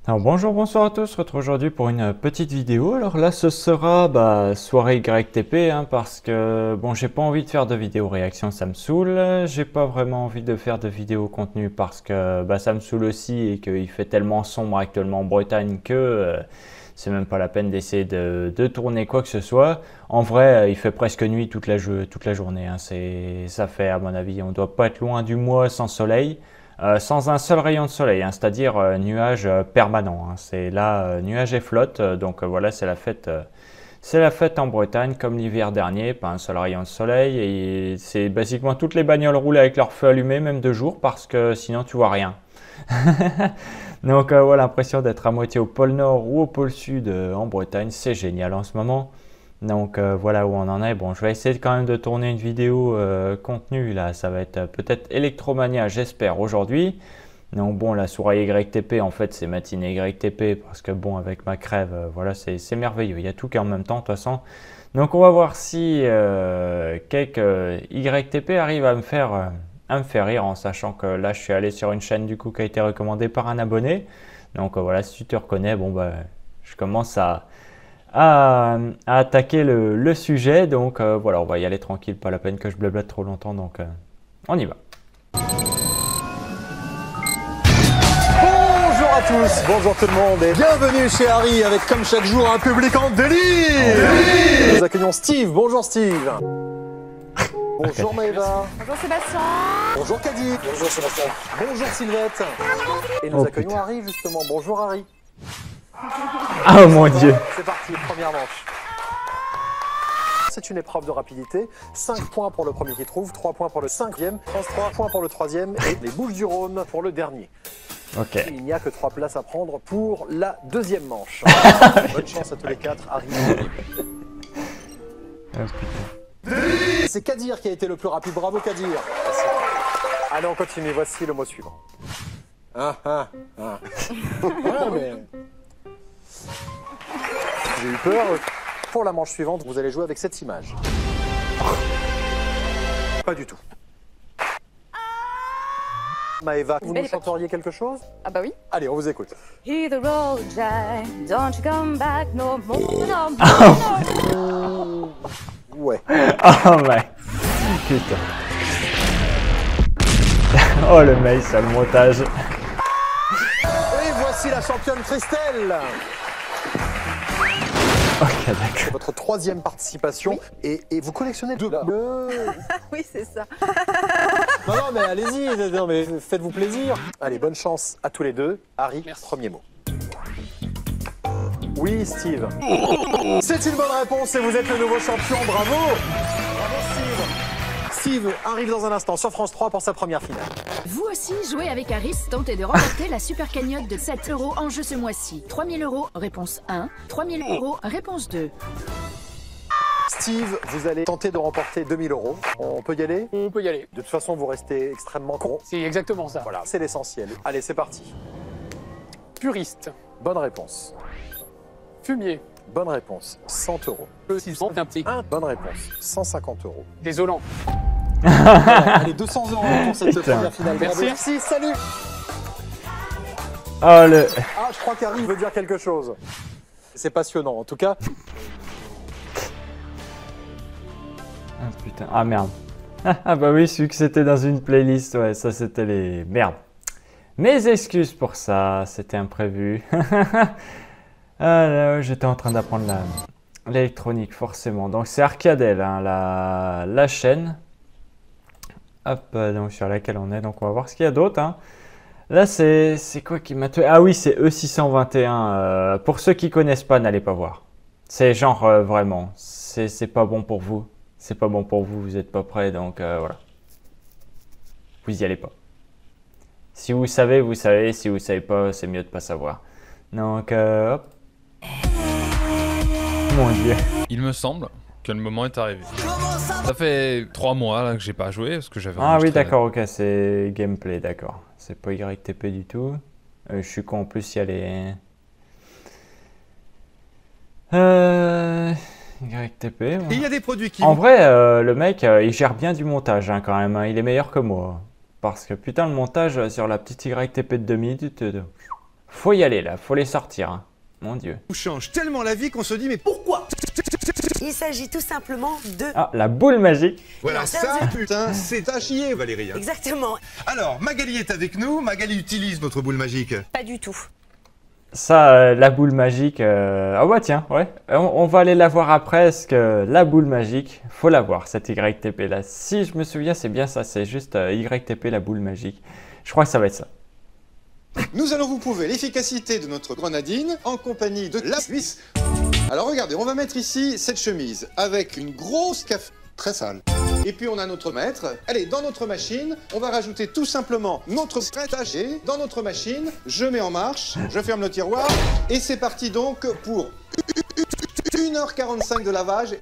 Alors bonjour, bonsoir à tous, on se retrouve aujourd'hui pour une petite vidéo. Alors là ce sera soirée YTP parce que bon, j'ai pas envie de faire de vidéo réaction, ça me saoule. J'ai pas vraiment envie de faire de vidéo contenu parce que ça me saoule aussi et qu'il fait tellement sombre actuellement en Bretagne que c'est même pas la peine d'essayer de tourner quoi que ce soit. En vrai, il fait presque nuit toute la journée. Ça fait, à mon avis, on doit pas être loin du mois sans soleil. Sans un seul rayon de soleil, c'est-à-dire nuage permanent. C'est là, nuage et flotte. Donc voilà, c'est la fête en Bretagne comme l'hiver dernier, pas un seul rayon de soleil. Et c'est basiquement toutes les bagnoles roulent avec leur feu allumé, même de jour, parce que sinon tu vois rien. Donc voilà, l'impression d'être à moitié au pôle Nord ou au pôle Sud en Bretagne, c'est génial en ce moment. Donc voilà où on en est. Bon, je vais essayer quand même de tourner une vidéo contenu là. Ça va être peut-être Electromania, j'espère, aujourd'hui. Donc bon, la soirée YTP, en fait, c'est matinée YTP parce que bon, avec ma crève, voilà, c'est merveilleux. Il y a tout qui est en même temps, de toute façon. Donc on va voir si quelques YTP arrivent à me faire rire en sachant que là, je suis allé sur une chaîne du coup qui a été recommandée par un abonné. Donc voilà, si tu te reconnais, bon je commence à attaquer le sujet. Donc voilà, on va y aller tranquille, pas la peine que je blablate trop longtemps, donc on y va. Bonjour à tous, bonjour tout le monde et bienvenue chez Harry avec comme chaque jour un public en délire. Nous accueillons Steve, bonjour Steve. Bonjour Maëva. Bonjour Sébastien. Bonjour Caddy. Bonjour Sébastien. Bonjour Sylvette. Et nous accueillons putain. Harry justement, bonjour Harry. Oh mon dieu. C'est parti, première manche. C'est une épreuve de rapidité. 5 points pour le premier qui trouve, 3 points pour le cinquième, 33 points pour le troisième et les Bouches-du-Rhône pour le dernier. Ok. Il n'y a que 3 places à prendre pour la deuxième manche. Bonne chance à tous les 4, Harry. Oh, putain. C'est Kadir qui a été le plus rapide, bravo Kadir. Allez, on continue, voici le mot suivant. Mais... J'ai eu peur. Pour la manche suivante, vous allez jouer avec cette image. Pas du tout. Maëva, vous nous chanteriez quelque chose? Ah bah oui. Allez, on vous écoute. Hit the road, Jack. Don't you come back no more, no more. Ouais. Oh mec. Putain. Oh le mail, ça le montage. Et voici la championne Christelle. Ok, d'accord. C'est votre troisième participation et vous collectionnez deux. Oui, c'est ça. Non, mais allez-y, non, mais faites-vous plaisir. Allez, bonne chance à tous les deux. Harry, premier mot. Oui, Steve. C'est une bonne réponse et vous êtes le nouveau champion, bravo. Bravo, Steve. Steve arrive dans un instant sur France 3 pour sa première finale. Vous aussi, jouez avec Harris, tentez de remporter la super cagnotte de 7 € en jeu ce mois-ci. 3 000 €, réponse 1. 3 000 €, réponse 2. Steve, vous allez tenter de remporter 2 000 €. On peut y aller? On peut y aller. De toute façon, vous restez extrêmement con. C'est exactement ça. Voilà, c'est l'essentiel. Allez, c'est parti. Puriste. Bonne réponse. Fumier. Bonne réponse. 100 €. Le 600, un petit. Bonne réponse. 150 €. Désolant. Allez, 200 € pour cette Putain. première finale. Bravo. Merci. Merci, salut. Oh le. Ah, je crois qu'Harry veut dire quelque chose. C'est passionnant, en tout cas. Ah putain. Ah merde. Ah bah oui, celui que c'était dans une playlist, ouais, ça c'était les... Merde. Mes excuses pour ça, c'était imprévu. Ah là, j'étais en train d'apprendre l'électronique, forcément. Donc c'est Arcadel, hein, la chaîne. Hop, donc sur laquelle on est. Donc on va voir ce qu'il y a d'autre. Hein. Là, c'est quoi qui m'a tué? Ah oui, c'est E621. Pour ceux qui connaissent pas, n'allez pas voir. C'est genre vraiment, c'est pas bon pour vous. C'est pas bon pour vous, vous n'êtes pas prêts, donc voilà. Vous y allez pas. Si vous savez, vous savez. Si vous savez pas, c'est mieux de pas savoir. Donc, hop. Mon dieu. Il me semble que le moment est arrivé. Ça fait 3 mois là, que j'ai pas joué parce que j'avais Ah oui, enregistré d'accord, ok, c'est gameplay, d'accord. C'est pas YTP du tout. Je suis con, en plus, il y a les... YTP. Ouais. Il y a des produits qui... En vrai, le mec, il gère bien du montage hein, quand même. Hein. Il est meilleur que moi. Parce que putain, le montage sur la petite YTP de 2 minutes, Faut y aller là, faut les sortir. Hein. Mon Dieu. Change tellement la vie qu'on se dit mais pourquoi? Il s'agit tout simplement de... Ah, la boule magique. Voilà, Non, ça c'est- putain, c'est à chier Valérie. hein. Exactement. Alors, Magali est avec nous, Magali utilise notre boule magique. Pas du tout. Ça, la boule magique... Ah bah tiens, ouais. On va aller la voir après, parce que la boule magique, faut la voir, cette YTP là. Si je me souviens, c'est bien ça, c'est juste YTP, la boule magique. Je crois que ça va être ça. Nous allons vous prouver l'efficacité de notre grenadine en compagnie de la Suisse. Alors regardez, on va mettre ici cette chemise avec une grosse café très sale. Et puis on a notre maître. Allez, dans notre machine, on va rajouter tout simplement notre prêt-à-jet. Dans notre machine, je mets en marche, je ferme le tiroir et c'est parti donc pour 1h45 de lavage.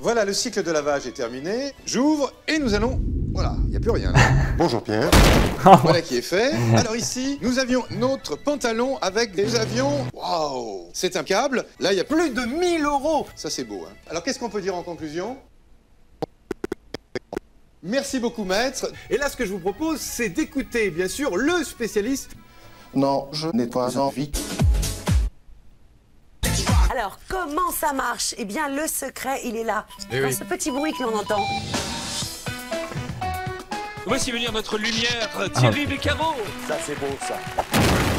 Voilà, le cycle de lavage est terminé. J'ouvre et nous allons... Voilà, il n'y a plus rien là. Bonjour Pierre. Voilà qui est fait. Alors ici, nous avions notre pantalon avec des avions. Waouh, c'est un câble. Là, il y a plus de 1000 €. Ça, c'est beau. Hein. Alors, qu'est-ce qu'on peut dire en conclusion? Merci beaucoup, maître. Et là, ce que je vous propose, c'est d'écouter, bien sûr, le spécialiste. Non, je n'ai pas envie. Alors, comment ça marche? Eh bien, le secret, il est là. Eh Dans oui. ce petit bruit que l'on entend. Voici venir notre lumière, Thierry Beccaro. Ça, c'est beau, ça.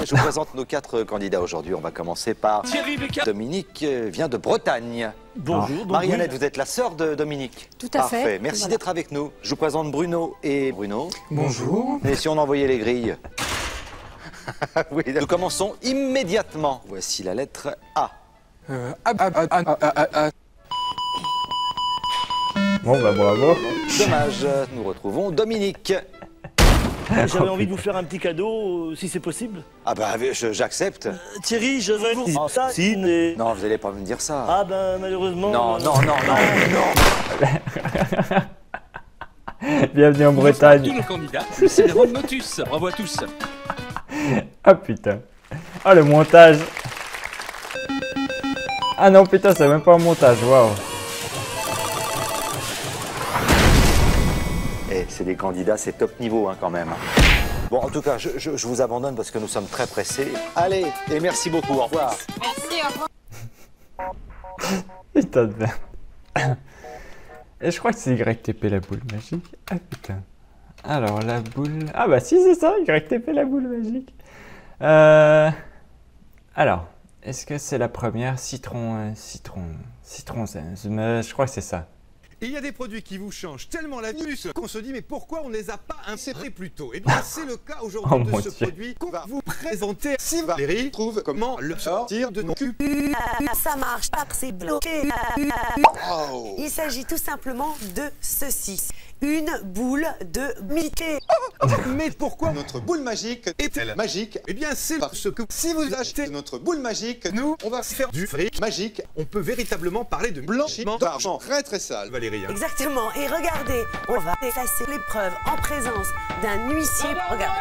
Je vous présente nos 4 candidats aujourd'hui. On va commencer par Thierry Beccaro. Dominique, vient de Bretagne. Bonjour. donc Marionnette, vous êtes la sœur de Dominique. Tout à fait. Parfait. Merci Voilà. d'être avec nous. Je vous présente Bruno et Bruno. Bonjour. Et si on envoyait les grilles? Oui, nous commençons immédiatement. Voici la lettre A. Bon bah bravo. Dommage, nous retrouvons Dominique. J'avais envie de vous faire un petit cadeau, si c'est possible. Ah bah, j'accepte. Thierry, je vais vous... Ça, si, mais... Non, vous n'allez pas me dire ça. Ah ben, malheureusement... Non, non, non, non. Bienvenue en Tous Bretagne. nos candidats, le Céléron Motus. Bravo à tous. Ah putain. Ah le montage. Ah non putain, c'est même pas un montage, waouh. Eh, c'est des candidats, c'est top niveau hein, quand même. Bon, en tout cas, je vous abandonne parce que nous sommes très pressés. Allez, et merci beaucoup, au revoir. Putain de merde. Et je crois que c'est YTP la boule magique. Ah putain. Alors la boule... Ah bah si c'est ça, YTP la boule magique. Alors, est-ce que c'est la première? Citron zinz, mais je crois que c'est ça. Il y a des produits qui vous changent tellement la vie qu'on se dit mais pourquoi on ne les a pas insérés plus tôt? Eh bien, c'est le cas aujourd'hui Oh de mon ce Dieu. produit qu'on va vous présenter. Si Valérie trouve comment le sortir de nos cul. Ça marche pas, c'est bloqué. Waouh. Il s'agit tout simplement de ceci. Une boule de Mickey. Mais pourquoi Notre boule magique est-elle magique? Eh bien, c'est parce que si vous achetez Notre boule magique, nous, on va faire du fric. magique, On peut véritablement parler de blanchiment d'argent très très sale. Valérie. hein. Exactement. Et regardez, on va effacer l'épreuve en présence d'un huissier. Regardez.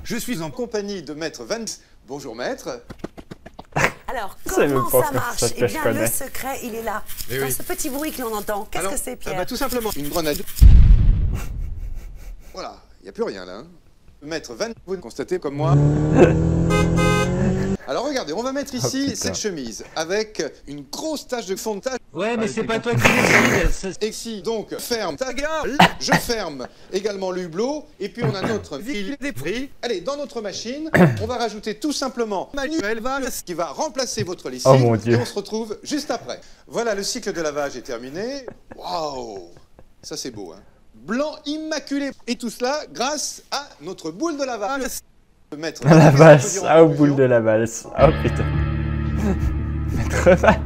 Je suis en compagnie de maître Van... Bonjour maître. Alors, C'est même comment pas ça comme marche? ça que Eh je bien, connais. le secret, il est là. Eh Dans oui. ce petit bruit que l'on entend. Qu'est-ce Alors, que c'est, Pierre? Tout simplement une grenade. Voilà, il n'y a plus rien là. hein. Maître Van, vous constatez comme moi. Alors regardez, on va mettre ici putain. cette chemise avec une grosse tache de fond de tache. Ouais, mais c'est pas toi qui décides. Et ici, donc, ferme ta gueule. Je ferme également l'hublot. Et puis on a notre Ville des prix. Allez, dans notre machine, on va rajouter tout simplement Manuel Valls. qui va remplacer votre lessive. Oh mon Dieu. Et on se retrouve juste après. Voilà, le cycle de lavage est terminé. Waouh, ça c'est beau, hein. Blanc immaculé. Et tout cela grâce à notre boule de lavage. Mettre La valse, ah, aux boules de la valse. Oh putain. Maître Val.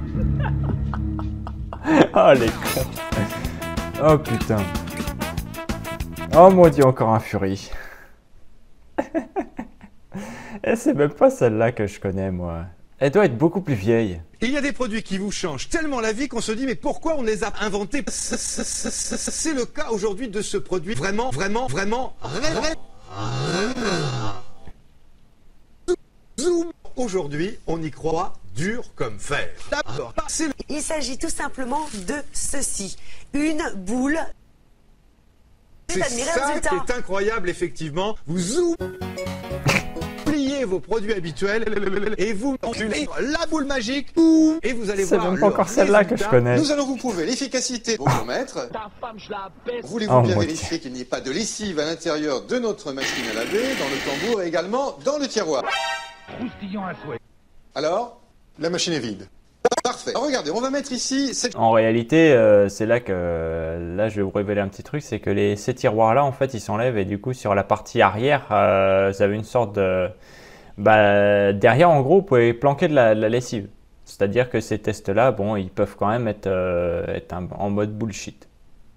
Oh les cons. Oh putain. Oh mon dieu, encore un Fury. Et c'est même pas celle-là que je connais moi. Elle doit être beaucoup plus vieille. Il y a des produits qui vous changent tellement la vie qu'on se dit mais pourquoi on les a inventés? C'est le cas aujourd'hui de ce produit. Vraiment. Zoom. Aujourd'hui, on y croit dur comme fer. D'abord, c'est Il s'agit tout simplement de ceci. Une boule C'est Admirez le ça résultat. qui est incroyable, effectivement. Vous oubliez vos produits habituels et vous enculez la boule magique et vous allez C'est voir même pas le encore celle-là que je résultat. connais. Nous allons vous prouver l'efficacité. Bonjour maître. Voulez-vous Oh, bien mon vérifier qu'il n'y ait pas de lessive à l'intérieur de notre machine à laver, dans le tambour et également dans le tiroir? Alors, la machine est vide. Parfait. Alors, regardez, on va mettre ici cette... En réalité, c'est là que là je vais vous révéler un petit truc, c'est que ces tiroirs-là, en fait, ils s'enlèvent et du coup sur la partie arrière, vous avez une sorte de... derrière, en gros, vous pouvez planquer de la lessive. C'est-à-dire que ces tests-là, bon, ils peuvent quand même être en mode bullshit.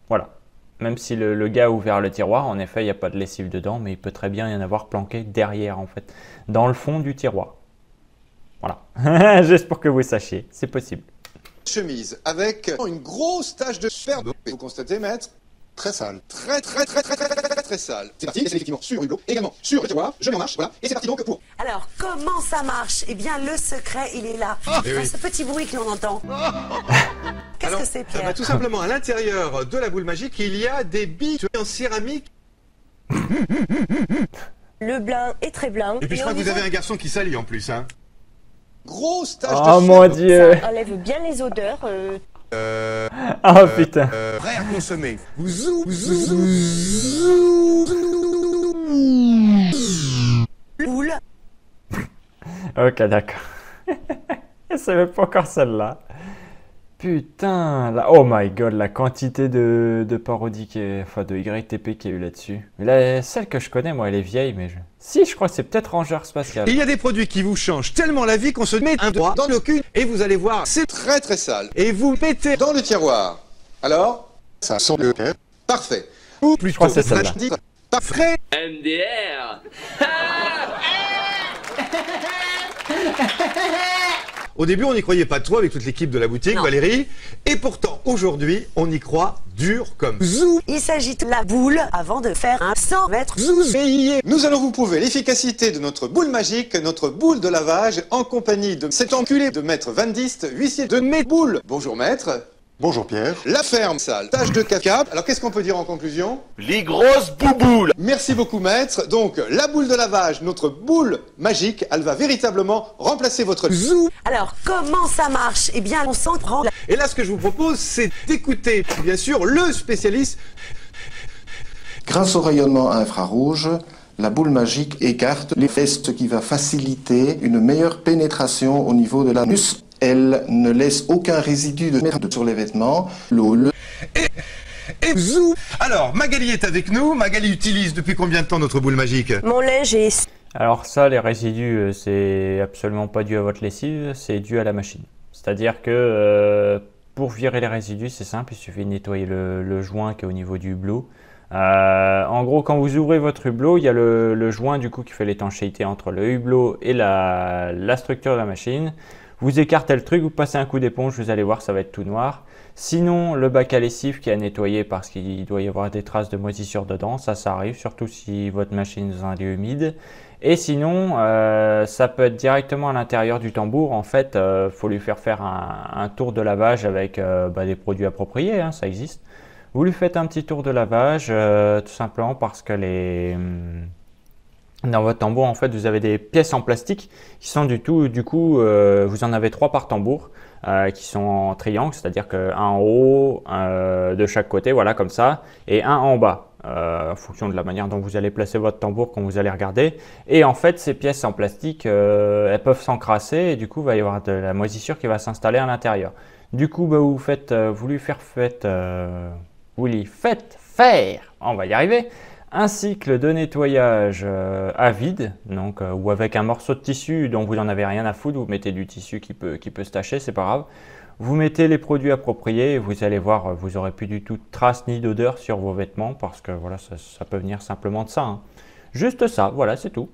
Voilà. Même si le gars a ouvert le tiroir, en effet, il n'y a pas de lessive dedans, mais il peut très bien y en avoir planqué derrière, en fait, dans le fond du tiroir. Voilà. Juste pour que vous sachiez, c'est possible. chemise avec une grosse tache de sperme. Vous constatez, maître? Très sale. Très sale. C'est parti, et c'est effectivement sur le hublot, également sur le tiroir. Je mets en marche, voilà. Et c'est parti donc pour... Alors, comment ça marche? Eh bien, le secret, il est là. Dans ce petit bruit que l'on entend. Qu'est-ce que c'est, Pierre? Tout simplement, à l'intérieur de la boule magique, il y a des billes en céramique. Le blanc est très blanc. Et puis je crois que vous avez un garçon qui salit en plus, hein. Grosse tache Oh de mon sperme. dieu! Ça enlève bien les odeurs. Oh putain! Prêt à consommer. Boule. Ok, d'accord. C'est même pas encore celle-là. Putain, oh my god, la quantité de parodies, enfin de YTP qu'il y a eu là-dessus. Mais celle que je connais, moi, elle est vieille, mais si, je crois que c'est peut-être Rangeur Spatial. Il y a des produits qui vous changent tellement la vie qu'on se met un doigt dans le cul et vous allez voir, c'est Très sale. et vous mettez Dans le tiroir. Alors, ça sent le... Parfait. ou Je crois que c'est celle-là. Parfait. MDR. Au début, on n'y croyait pas trop avec toute l'équipe de la boutique, Non. Valérie. Et pourtant, aujourd'hui, on y croit dur comme zou. Il s'agit de la boule avant de faire un 100 mètres. Nous allons vous prouver l'efficacité de notre boule magique, notre boule de lavage, en compagnie de cet enculé de maître Van Dist, huissier de mes boules. Bonjour maître. Bonjour Pierre. La ferme sale. Tache de caca. Alors qu'est-ce qu'on peut dire en conclusion? Les grosses bouboules. Merci beaucoup maître. Donc la boule de lavage, notre boule magique, elle va véritablement remplacer votre Zou. Alors, comment ça marche? Eh bien, on s'en prend. Et là, ce que je vous propose, c'est d'écouter, bien sûr, le spécialiste. Grâce au rayonnement infrarouge, la boule magique écarte les fesses, ce qui va faciliter une meilleure pénétration au niveau de l'anus. Elle ne laisse aucun résidu de merde sur les vêtements. Et zou. Alors, Magali est avec nous. Magali utilise depuis combien de temps notre boule magique? Mon linge est... Alors ça, les résidus, c'est absolument pas dû à votre lessive, c'est dû à la machine. C'est-à-dire que pour virer les résidus, c'est simple, il suffit de nettoyer le joint qui est au niveau du hublot. En gros, quand vous ouvrez votre hublot, il y a le joint du coup qui fait l'étanchéité entre le hublot et la structure de la machine. Vous écartez le truc, vous passez un coup d'éponge, vous allez voir, ça va être tout noir. Sinon, le bac à lessive qui est à nettoyer parce qu'il doit y avoir des traces de moisissure dedans, ça arrive, surtout si votre machine est dans un lieu humide. Et sinon, ça peut être directement à l'intérieur du tambour. En fait, faut lui faire un tour de lavage avec des produits appropriés, hein, ça existe. Vous lui faites un petit tour de lavage, tout simplement parce que dans votre tambour, en fait, vous avez des pièces en plastique qui sont du coup, vous en avez 3 par tambour, qui sont en triangle, c'est-à-dire qu'un en haut, de chaque côté, voilà, comme ça, et un en bas, en fonction de la manière dont vous allez placer votre tambour quand vous allez regarder. Et en fait, ces pièces en plastique, elles peuvent s'encrasser et du coup, il va y avoir de la moisissure qui va s'installer à l'intérieur. Du coup, vous lui faites faire, on va y arriver, un cycle de nettoyage à vide, donc, ou avec un morceau de tissu dont vous n'en avez rien à foutre, vous mettez du tissu qui peut se tacher, c'est pas grave. Vous mettez les produits appropriés et vous allez voir, vous n'aurez plus du tout de traces ni d'odeur sur vos vêtements parce que voilà, ça peut venir simplement de ça, hein. Juste ça, voilà, c'est tout.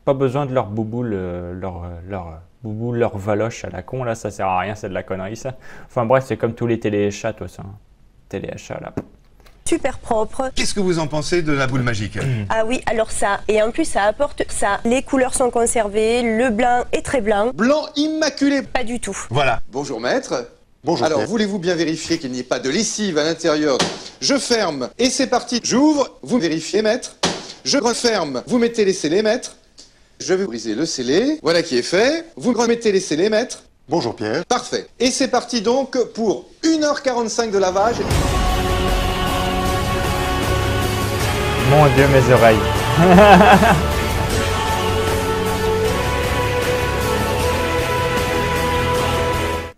Pas besoin de leur bouboule, leur valoche à la con, là, ça sert à rien, c'est de la connerie ça. Enfin bref, c'est comme tous les téléchats, tout ça. Hein. Téléachats là. super propre. Qu'est-ce que vous en pensez de la boule magique? Ah oui, alors ça, et en plus ça apporte ça. Les couleurs sont conservées, le blanc est très blanc. Blanc immaculé. Pas du tout. Voilà. Bonjour maître. Bonjour. Alors, voulez-vous bien vérifier qu'il n'y ait pas de lessive à l'intérieur? Je ferme et c'est parti. J'ouvre, vous vérifiez, maître. Je referme, vous mettez les scellés, maître. Je vais briser le scellé. Voilà qui est fait. Vous remettez les scellés, maître. Bonjour Pierre. Parfait. Et c'est parti donc pour 1h45 de lavage. Mon Dieu, mes oreilles.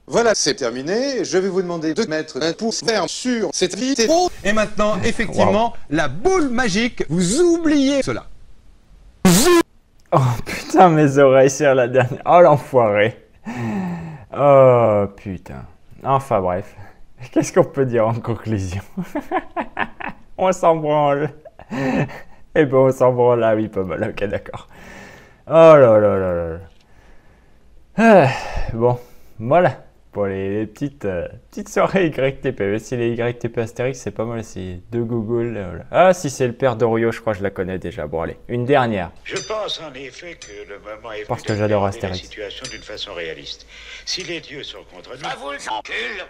Voilà, c'est terminé. Je vais vous demander de mettre un pouce vert sur cette vidéo. Et maintenant, effectivement, la boule magique, vous oubliez cela. Oh putain, mes oreilles sur la dernière. Oh l'enfoiré. Oh putain. Enfin bref. Qu'est-ce qu'on peut dire en conclusion? On s'en branle. Eh ben on s'en branle là, oui, pas mal. Ok, d'accord. Oh là là là là. Bon, voilà. Pour les petites soirées YTP. Même si les YTP Astérix, c'est pas mal aussi. De Google. Voilà. Ah, si c'est le père d'Orio, je crois que je la connais déjà. Bon, allez, une dernière. Je pense en effet que le moment est Parce venu que j'adore de Astérix. la situation d'une façon réaliste. Si les dieux sont contre nous... Ah, vous l'encule.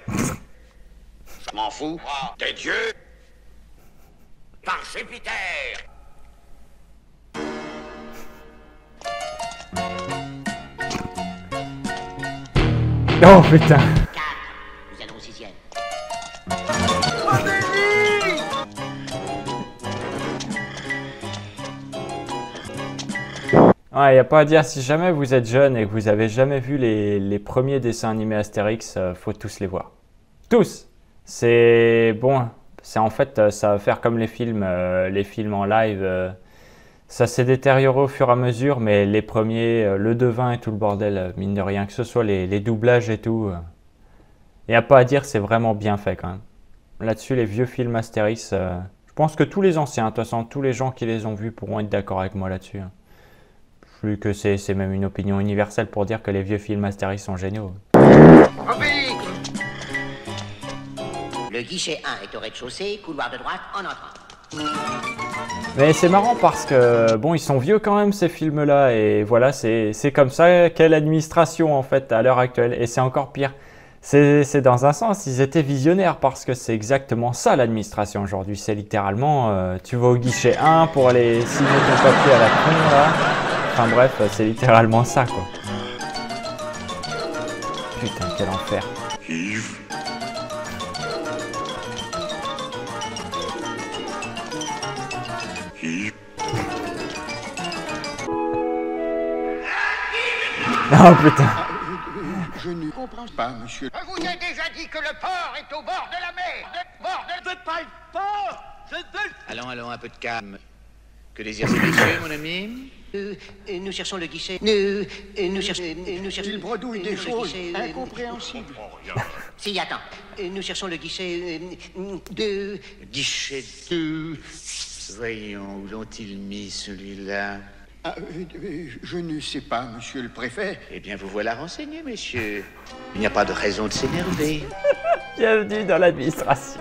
Je m'en fous. Des dieux. Par Jupiter. Oh putain. Nous allons au 6e. Ouais, y a pas à dire, si jamais vous êtes jeune et que vous avez jamais vu les premiers dessins animés Astérix, faut tous les voir. Tous. C'est bon, c'est en fait, ça va faire comme les films en live. Ça s'est détérioré au fur et à mesure, mais les premiers, le devin et tout le bordel, mine de rien, que ce soit les doublages et tout, y a pas à dire, c'est vraiment bien fait quand même. Là-dessus, les vieux films Astérix, je pense que tous les anciens, de toute façon, tous les gens qui les ont vus pourront être d'accord avec moi là-dessus. Plus que c'est même une opinion universelle pour dire que les vieux films Astérix sont géniaux. Obélix. Le guichet 1 est au rez-de-chaussée, couloir de droite en entrant. Mais c'est marrant parce que, bon, ils sont vieux quand même ces films-là, et voilà, c'est comme ça qu'est l'administration en fait à l'heure actuelle, et c'est encore pire. C'est dans un sens, ils étaient visionnaires parce que c'est exactement ça l'administration aujourd'hui, c'est littéralement, tu vas au guichet 1 pour aller signer ton papier à la con là, enfin bref, c'est littéralement ça quoi. Putain, quel enfer. Yves. Oh putain. Je ne comprends pas, monsieur. Je vous ai déjà dit que le port est au bord de la mer. Je veux pas le port. Je veux... Allons, un peu de calme. Que désirent ces messieurs, mon ami? Nous cherchons le guichet. Nous cherchons... Il bredouille des choses incompréhensibles. Si, attends. Nous cherchons le guichet... de... Guichet 2. Voyons, où l'ont-ils mis celui-là? Je ne sais pas, monsieur le préfet. Eh bien, vous voilà renseigné, messieurs. Il n'y a pas de raison de s'énerver. Bienvenue dans l'administration.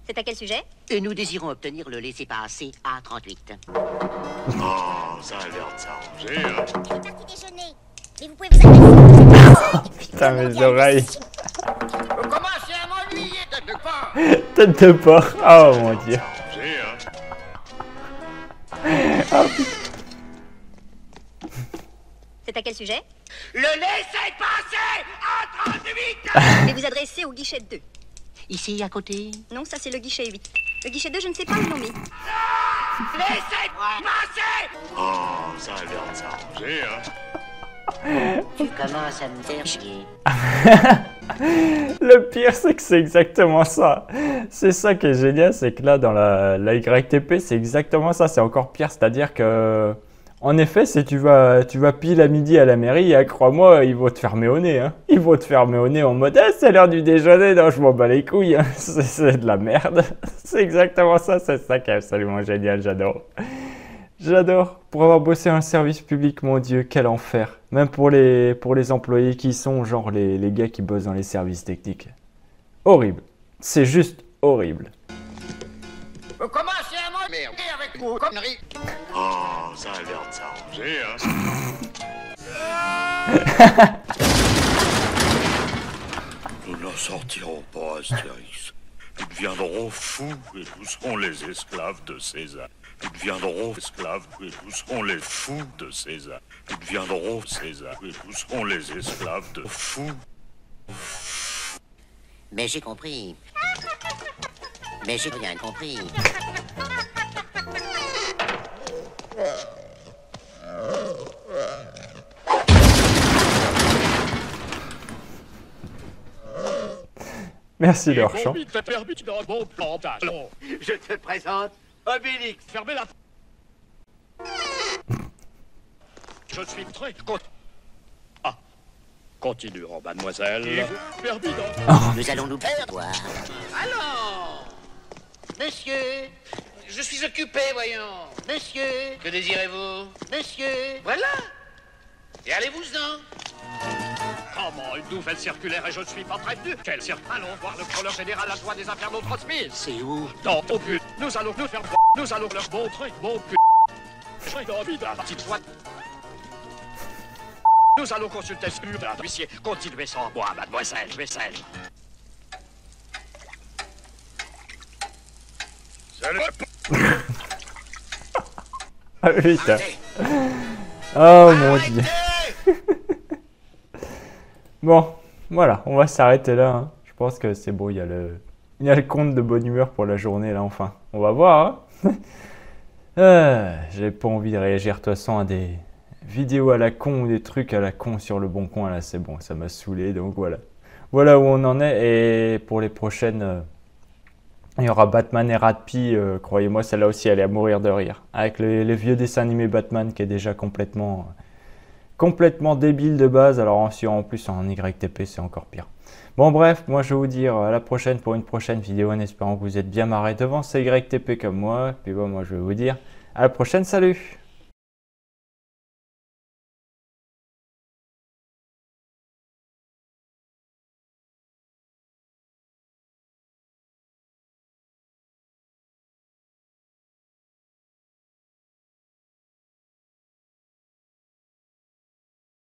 C'est à quel sujet? Nous désirons obtenir le laissez-passer A38. Oh, ça a l'air de s'arranger, hein. Je suis parti déjeuner. Mais vous pouvez vous adresser. Putain, mes oreilles. Vous commencez à m'ennuyer, tête de porc. Tête de porc. Oh mon dieu. Oh, c'est à quel sujet? Le laissez-passer A38. Et vous adressez au guichet 2. Ici, à côté. Non, ça c'est le guichet 8. Le guichet 2, je ne sais pas où ils l'ont mis. Laissez-passer. Oh, ça a l'air de s'arranger, hein. Tu commences à me faire chier. Le pire, c'est que c'est exactement ça. C'est ça qui est génial, c'est que là, dans la YTP, c'est exactement ça. C'est encore pire, c'est-à-dire que, en effet, si tu vas pile à midi à la mairie, crois-moi, ils vont te fermer au nez. Hein. Ils vont te fermer au nez en mode « c'est l'heure du déjeuner, non, je m'en bats les couilles. Hein. » C'est de la merde. C'est exactement ça, c'est ça qui est absolument génial, j'adore. J'adore. Pour avoir bossé un service public, mon Dieu, quel enfer. Même pour les employés qui sont, genre les gars qui bossent dans les services techniques. Horrible. C'est juste horrible. Vous commencez à m'emmerder avec vos conneries. Oh, ça a l'air de s'arranger, hein. sortiront pas, Astérix. Ils deviendront fous et nous serons les esclaves de César. Ils deviendront esclaves et nous serons les fous de César. Ils deviendront César et nous serons les esclaves de fous. Mais j'ai compris. Mais j'ai rien compris. Merci leur chant. Je te présente Obélix. Fermez la... Je suis très content. Ah, continuons, mademoiselle. Nous allons nous faire voir. Alors, monsieur, je suis occupé, voyons. Monsieur, que désirez-vous? Monsieur, voilà. Et allez-vous-en. Comment une nouvelle circulaire et je ne suis pas prévenu? Quelle circulaire? Allons voir le contrôleur général adjoint des infernaux transmises. C'est où? Dans ton but. Nous allons nous faire... Nous allons leur montrer mon but. J'ai envie de la petite droite. Nous allons consulter ce but d'un huissier. Continuez sans moi, mademoiselle, vaisselle. Ah putain. Oh mon dieu. Bon, voilà, on va s'arrêter là. Hein. Je pense que c'est bon, il y a le compte de bonne humeur pour la journée là, enfin. On va voir. Hein. J'ai pas envie de réagir de toute façon à des vidéos à la con ou des trucs à la con sur le bon coin là, c'est bon, ça m'a saoulé, donc voilà. Voilà où on en est, et pour les prochaines, il y aura Batman et Ratpi, croyez-moi, celle-là aussi elle est à mourir de rire. Avec le vieux dessin animé Batman qui est déjà complètement débile de base, alors en plus en YTP c'est encore pire. Bon bref, moi je vais vous dire à la prochaine pour une prochaine vidéo en espérant que vous êtes bien marrés devant ces YTP comme moi. Puis bon, moi je vais vous dire à la prochaine, salut!